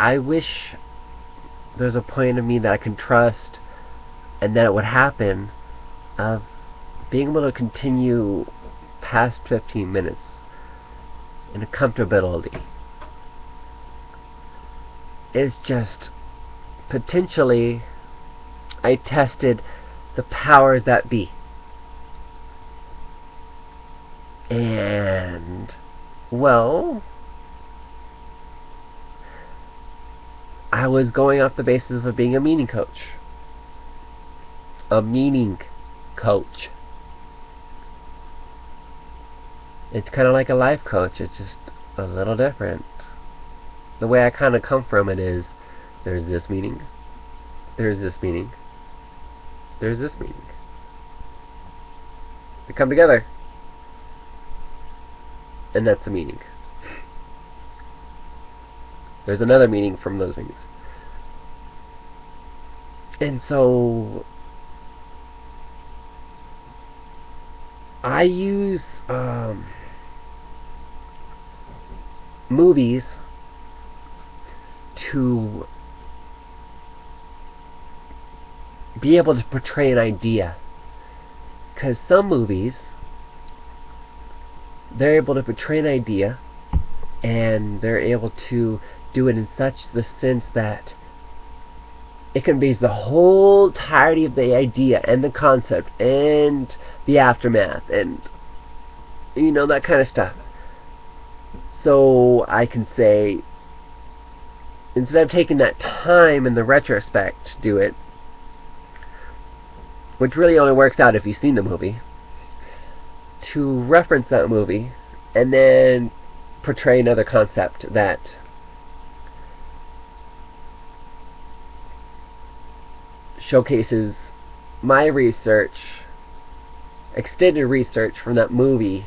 I wish there's a point of me that I can trust and that it would happen, of being able to continue past 15 minutes in a comfortability. It's just, potentially, I tested the powers that be. And, well, I was going off the basis of being a meaning coach. A meaning coach. It's kind of like a life coach. It's just a little different. The way I kind of come from it is, there's this meaning, there's this meaning, there's this meaning. They come together, and that's the meaning. There's another meaning from those meanings. And so I use movies to be able to portray an idea. Because some movies, they're able to portray an idea, and they're able to do it in such the sense that it conveys the whole entirety of the idea and the concept and the aftermath and, you know, that kind of stuff. So I can say, instead of taking that time in the retrospect to do it, which really only works out if you've seen the movie, to reference that movie and then portray another concept that showcases my research, extended research from that movie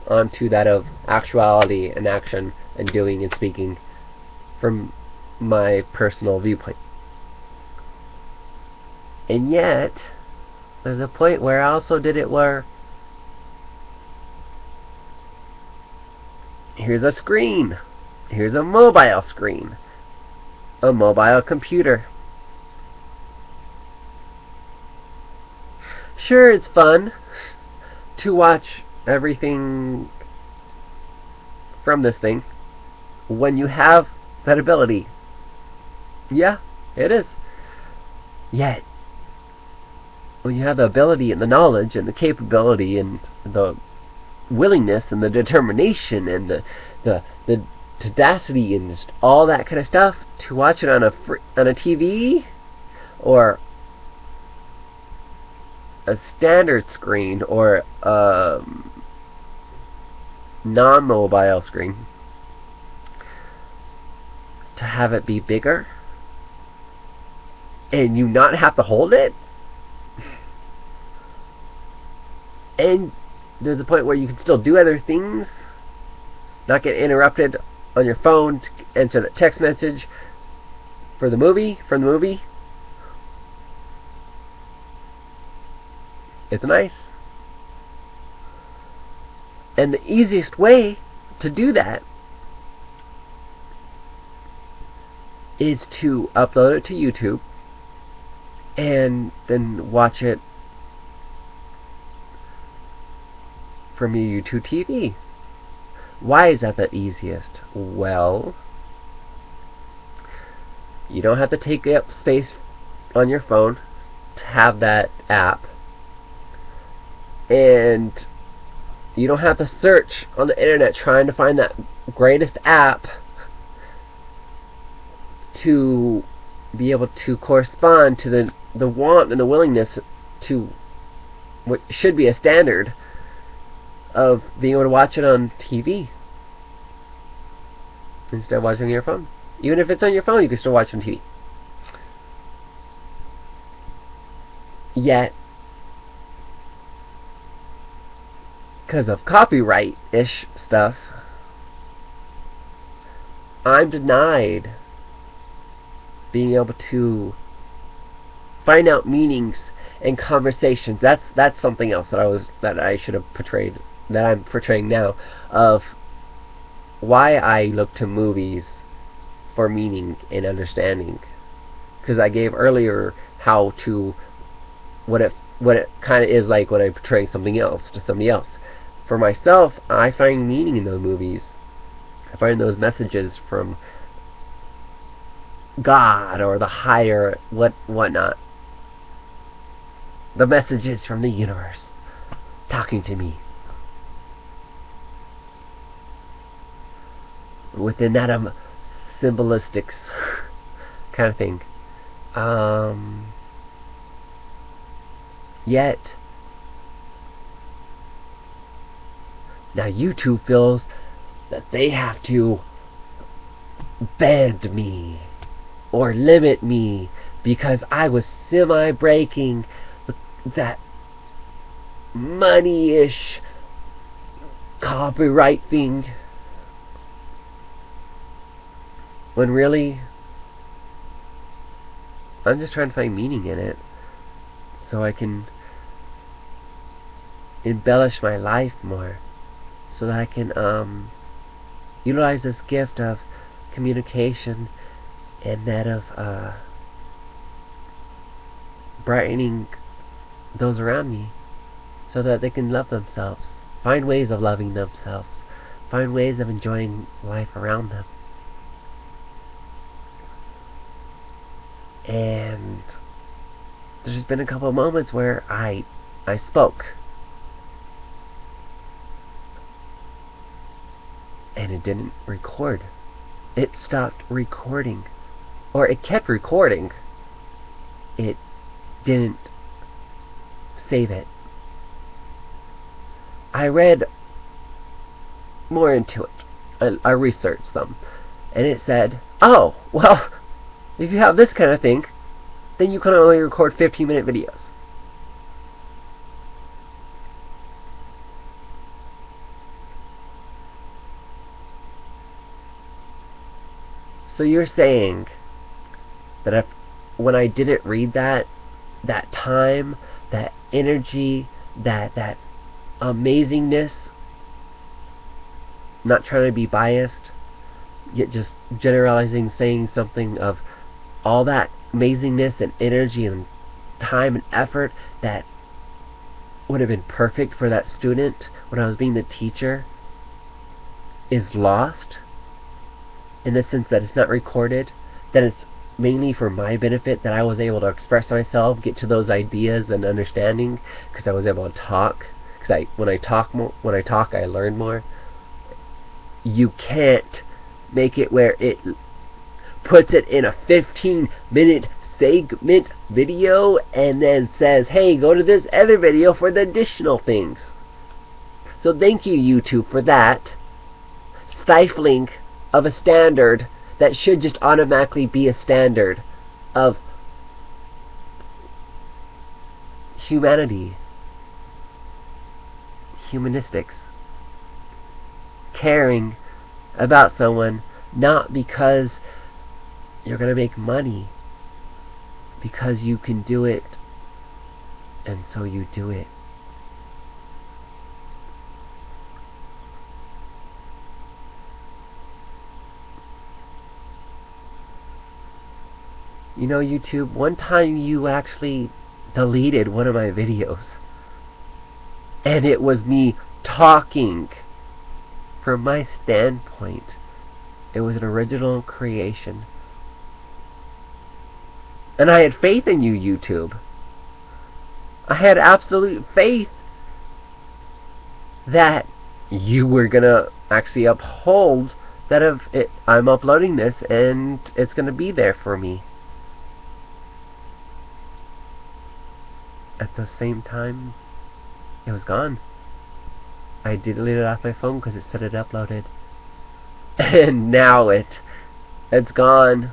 onto that of actuality and action and doing and speaking from my personal viewpoint. And yet, there's a point where I also did it where here's a screen, here's a mobile screen, a mobile computer. Sure, it's fun to watch everything from this thing when you have that ability. Yeah, it is. Yet, when you have the ability and the knowledge and the capability and the willingness and the determination and the tenacity and just all that kind of stuff to watch it on a TV or a standard screen or a non-mobile screen, to have it be bigger and you not have to hold it, and there's a point where you can still do other things, not get interrupted on your phone to answer that text message from the movie. It's nice. And the easiest way to do that is to upload it to YouTube and then watch it from your YouTube TV. Why is that the easiest? Well, you don't have to take up space on your phone to have that app, and you don't have to search on the internet trying to find that greatest app to be able to correspond to the want and the willingness to what should be a standard of being able to watch it on TV instead of watching on your phone. Even if it's on your phone, you can still watch it on TV. Yet, because of copyright-ish stuff, I'm denied being able to find out meanings and conversations. That's something else that I should have portrayed, that I'm portraying now, of why I look to movies for meaning and understanding. Because I gave earlier how to what it kind of is like when I portray something else to somebody else. For myself, I find meaning in those movies. I find those messages from God or the higher whatnot. The messages from the universe talking to me. Within that symbolistic kind of thing. Yet, now YouTube feels that they have to bend me or limit me because I was semi-breaking that money-ish copyright thing, when really I'm just trying to find meaning in it so I can embellish my life more, so that I can utilize this gift of communication and that of brightening those around me, so that they can love themselves, find ways of loving themselves, find ways of enjoying life around them. And there's just been a couple of moments where I spoke and it didn't record. It stopped recording, or it kept recording. It didn't save it. I read more into it. I researched some, and it said, oh, well, if you have this kind of thing, then you can only record 15-minute videos. So you're saying that when I didn't read that time, that energy, that amazingness, not trying to be biased, yet just generalizing, saying something of all that amazingness and energy and time and effort that would have been perfect for that student when I was being the teacher, is lost, in the sense that it's not recorded, that it's mainly for my benefit, that I was able to express myself, get to those ideas and understanding, because I was able to talk. Because when I talk, I learn more. You can't make it where it puts it in a 15-minute segment video and then says, hey, go to this other video for the additional things. So thank you, YouTube, for that stifling of a standard that should just automatically be a standard of humanity, humanistics, caring about someone, not because you're going to make money, because you can do it, and so you do it. You know, YouTube, one time you actually deleted one of my videos, and it was me talking from my standpoint. It was an original creation. And I had faith in you, YouTube. I had absolute faith that you were going to actually uphold that I'm uploading this and it's going to be there for me. At the same time, it was gone. I deleted it off my phone because it said it uploaded. And now it's gone.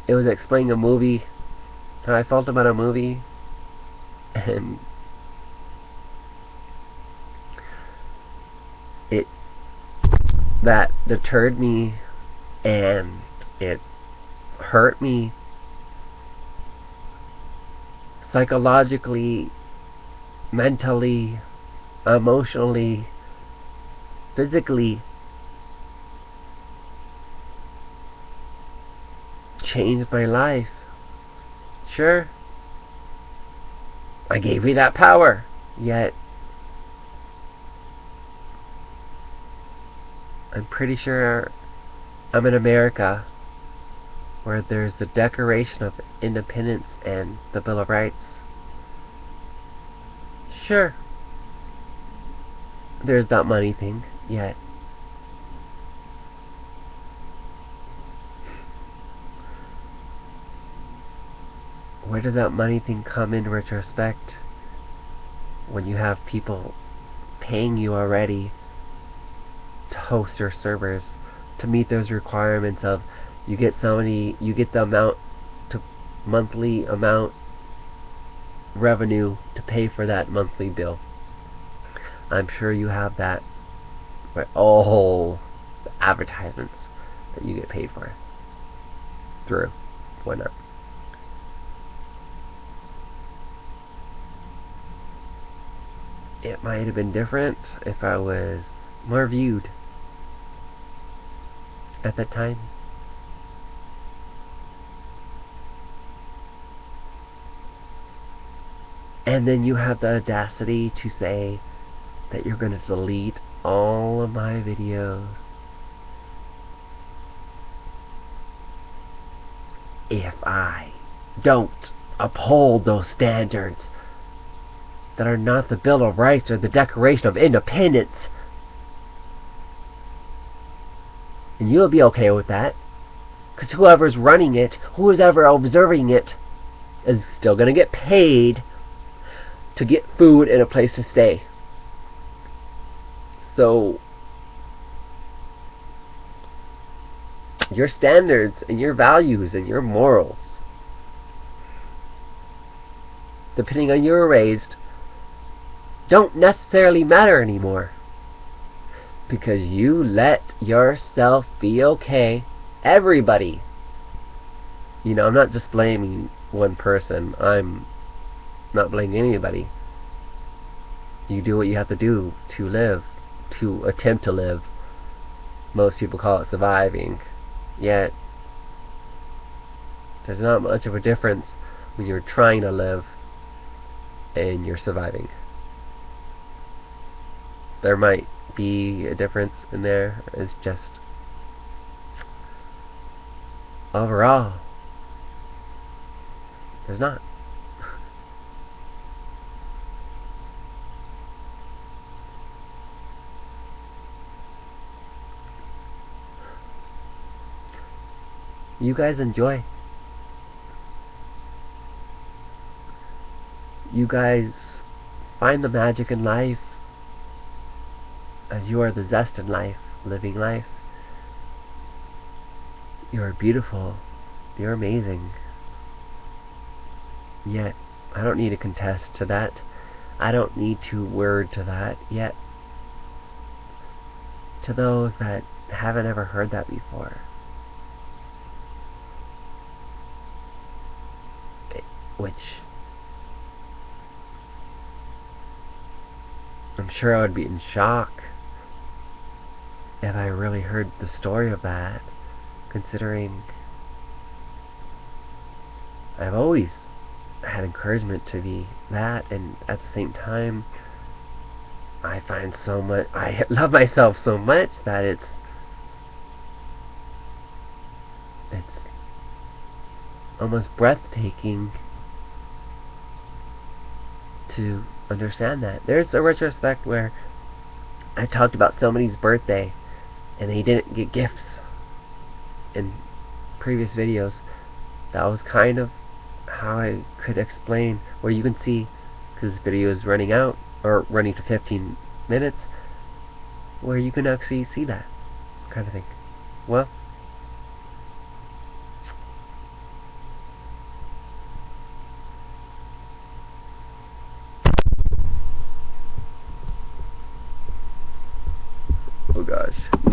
It was explaining a movie, how I felt about a movie, and that deterred me, and it hurt me psychologically, mentally, emotionally, physically. changed my life. Sure, I gave you that power, yet I'm pretty sure I'm in America, where there's the Declaration of Independence and the Bill of Rights. Sure, there's that money thing, yet where does that money thing come in retrospect when you have people paying you already to host your servers, to meet those requirements of you get the amount to monthly amount revenue to pay for that monthly bill. I'm sure you have that, right? All the advertisements that you get paid for through whatnot. It might have been different if I was more viewed at that time. And then you have the audacity to say that you're going to delete all of my videos if I don't uphold those standards that are not the Bill of Rights or the Declaration of Independence. And you'll be okay with that, because whoever's running it, who's ever observing it, is still going to get paid to get food and a place to stay. So your standards and your values and your morals, depending on you were raised, don't necessarily matter anymore, because you let yourself be okay. Everybody, I'm not just blaming one person. I'm not blaming anybody. You do what you have to do to live, to attempt to live. Most people call it surviving, yet there's not much of a difference when you're trying to live and you're surviving. There might be a difference in there. It's just overall there's not. You guys enjoy. You guys find the magic in life, as you are the zest in life, living life. You're beautiful. You're amazing. Yet, I don't need to contest to that. I don't need to word to that yet. To those that haven't ever heard that before, which I'm sure I would be in shock if I really heard the story of that, considering I've always had encouragement to be that, and at the same time I love myself so much that it's almost breathtaking to understand that. There's a retrospect where I talked about somebody's birthday and they didn't get gifts in previous videos. That was kind of how I could explain, where you can see, because this video is running out, or running to 15 minutes, where you can actually see that kind of thing. Well,